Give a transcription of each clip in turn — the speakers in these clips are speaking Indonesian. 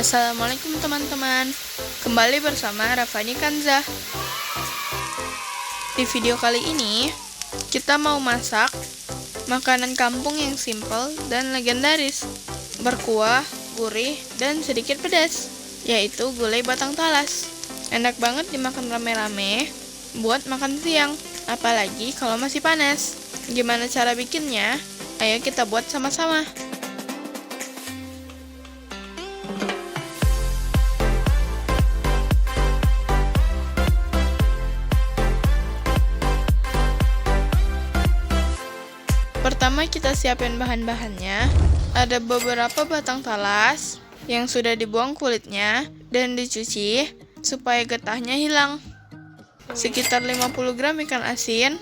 Assalamualaikum teman-teman, kembali bersama Rafani Kanzah. Di video kali ini, kita mau masak makanan kampung yang simple dan legendaris, berkuah, gurih, dan sedikit pedas, yaitu gulai batang talas. Enak banget dimakan rame-rame buat makan siang, apalagi kalau masih panas. Gimana cara bikinnya? Ayo kita buat sama-sama. Pertama kita siapin bahan-bahannya. Ada beberapa batang talas yang sudah dibuang kulitnya dan dicuci supaya getahnya hilang. Sekitar 50 gram ikan asin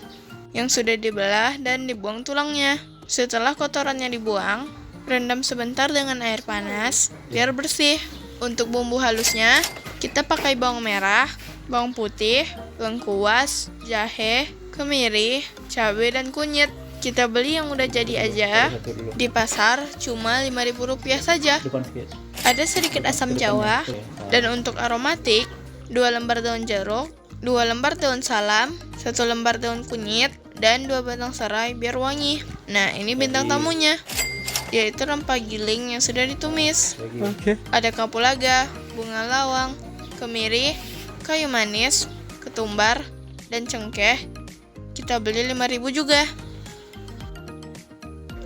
yang sudah dibelah dan dibuang tulangnya. Setelah kotorannya dibuang, rendam sebentar dengan air panas biar bersih. Untuk bumbu halusnya, kita pakai bawang merah, bawang putih, lengkuas, jahe, kemiri, cabai, dan kunyit. Kita beli yang udah jadi aja di pasar, cuma Rp5.000 saja. Ada sedikit asam jawa, dan untuk aromatik 2 lembar daun jeruk, 2 lembar daun salam, 1 lembar daun kunyit, dan 2 batang serai biar wangi. Nah, ini bintang tamunya, yaitu rempah giling yang sudah ditumis. Ada kapulaga, bunga lawang, kemiri, kayu manis, ketumbar, dan cengkeh. Kita beli Rp5.000 juga.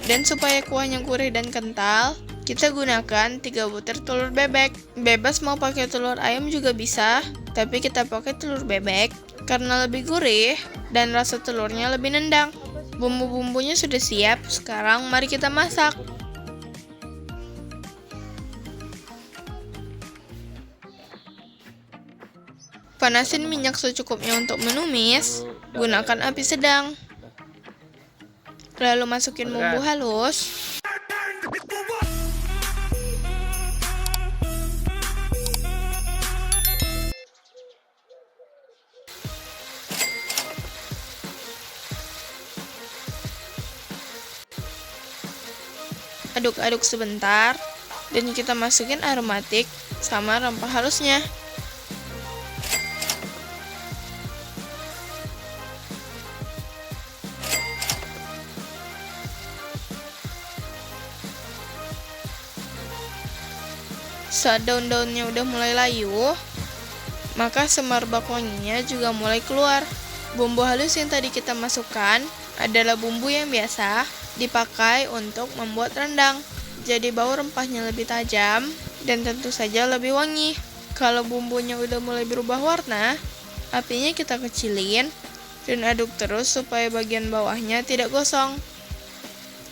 Dan supaya kuahnya gurih dan kental, kita gunakan 3 butir telur bebek. Bebas mau pakai telur ayam juga bisa, tapi kita pakai telur bebek karena lebih gurih dan rasa telurnya lebih nendang. Bumbu-bumbunya sudah siap, sekarang mari kita masak. Panasin minyak secukupnya untuk menumis, gunakan api sedang. Lalu masukin bumbu halus. Aduk-aduk sebentar, dan kita masukin aromatik sama rempah halusnya. Saat daun-daunnya udah mulai layu, maka semerbak wanginya juga mulai keluar. Bumbu halus yang tadi kita masukkan adalah bumbu yang biasa dipakai untuk membuat rendang. Jadi bau rempahnya lebih tajam dan tentu saja lebih wangi. Kalau bumbunya udah mulai berubah warna, apinya kita kecilin dan aduk terus supaya bagian bawahnya tidak gosong.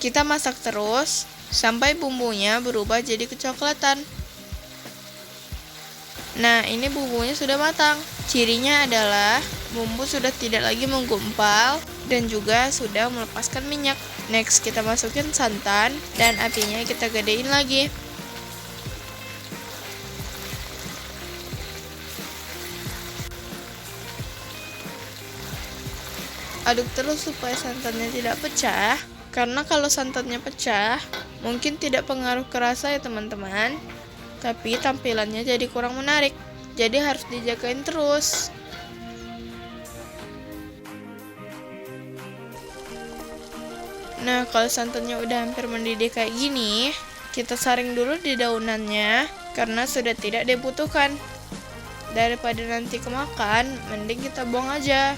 Kita masak terus sampai bumbunya berubah jadi kecoklatan. Nah, ini bumbunya sudah matang. Cirinya adalah bumbu sudah tidak lagi menggumpal dan juga sudah melepaskan minyak. Next, kita masukin santan dan apinya kita gedein lagi. Aduk terus supaya santannya tidak pecah, karena kalau santannya pecah, mungkin tidak pengaruh ke rasa ya teman-teman, tapi tampilannya jadi kurang menarik, jadi harus dijagain terus. Nah, kalau santannya udah hampir mendidih kayak gini, kita saring dulu di daunannya karena sudah tidak dibutuhkan. Daripada nanti kemakan, mending kita buang aja.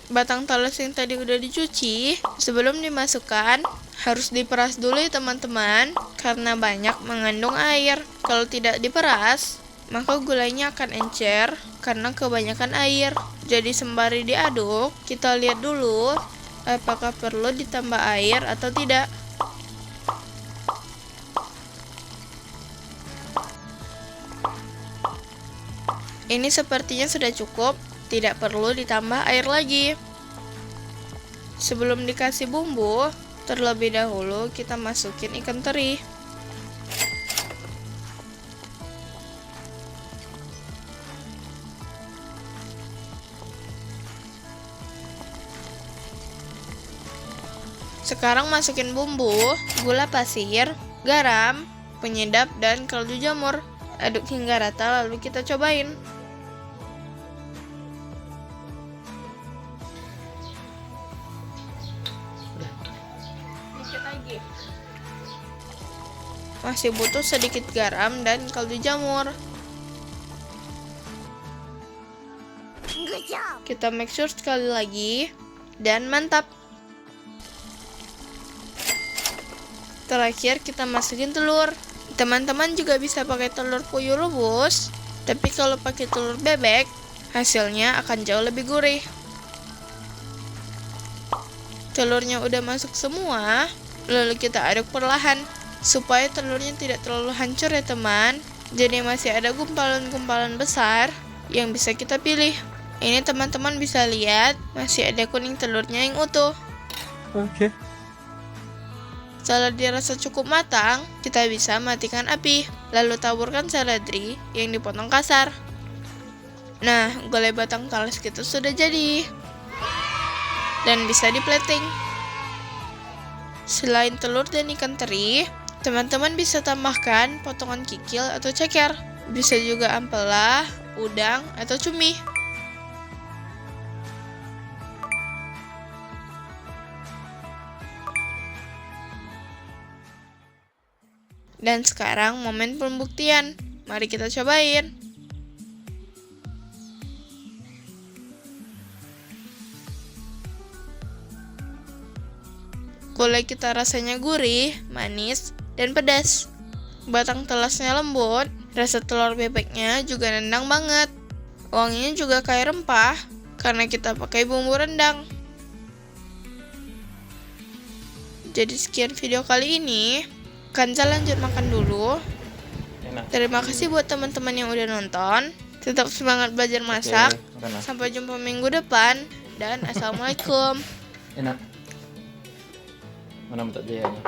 Batang talas yang tadi udah dicuci, sebelum dimasukkan harus diperas dulu ya teman-teman, karena banyak mengandung air. Kalau tidak diperas, maka gulainya akan encer karena kebanyakan air. Jadi sembari diaduk, kita lihat dulu apakah perlu ditambah air atau tidak. Ini sepertinya sudah cukup, tidak perlu ditambah air lagi. Sebelum dikasih bumbu, terlebih dahulu kita masukin ikan teri. Sekarang masukin bumbu, gula pasir, garam, penyedap, dan kaldu jamur. Aduk hingga rata lalu kita cobain. Dikit lagi. Masih butuh sedikit garam dan kaldu jamur. Kita make sure sekali lagi dan mantap. Terakhir kita masukin telur. Teman-teman juga bisa pakai telur puyuh rebus, tapi kalau pakai telur bebek, hasilnya akan jauh lebih gurih. Telurnya udah masuk semua, lalu kita aduk perlahan, supaya telurnya tidak terlalu hancur ya teman. Jadi masih ada gumpalan-gumpalan besar yang bisa kita pilih. Ini teman-teman bisa lihat, masih ada kuning telurnya yang utuh. Oke. Setelah dirasa cukup matang, kita bisa matikan api, lalu taburkan seledri yang dipotong kasar. Nah, gulai batang talas kita sudah jadi. Dan bisa di-plating. Selain telur dan ikan teri, teman-teman bisa tambahkan potongan kikil atau ceker. Bisa juga ampela, udang, atau cumi. Dan sekarang momen pembuktian. Mari kita cobain. Gulai kita rasanya gurih, manis, dan pedas. Batang telasnya lembut, rasa telur bebeknya juga nendang banget. Wanginya juga kayak rempah, karena kita pakai bumbu rendang. Jadi sekian video kali ini. Kanza lanjut makan dulu. Enak. Terima kasih buat teman-teman yang udah nonton. Tetap semangat belajar masak. Makan. Sampai jumpa minggu depan. Dan assalamualaikum. Enak. Mana minta biayanya?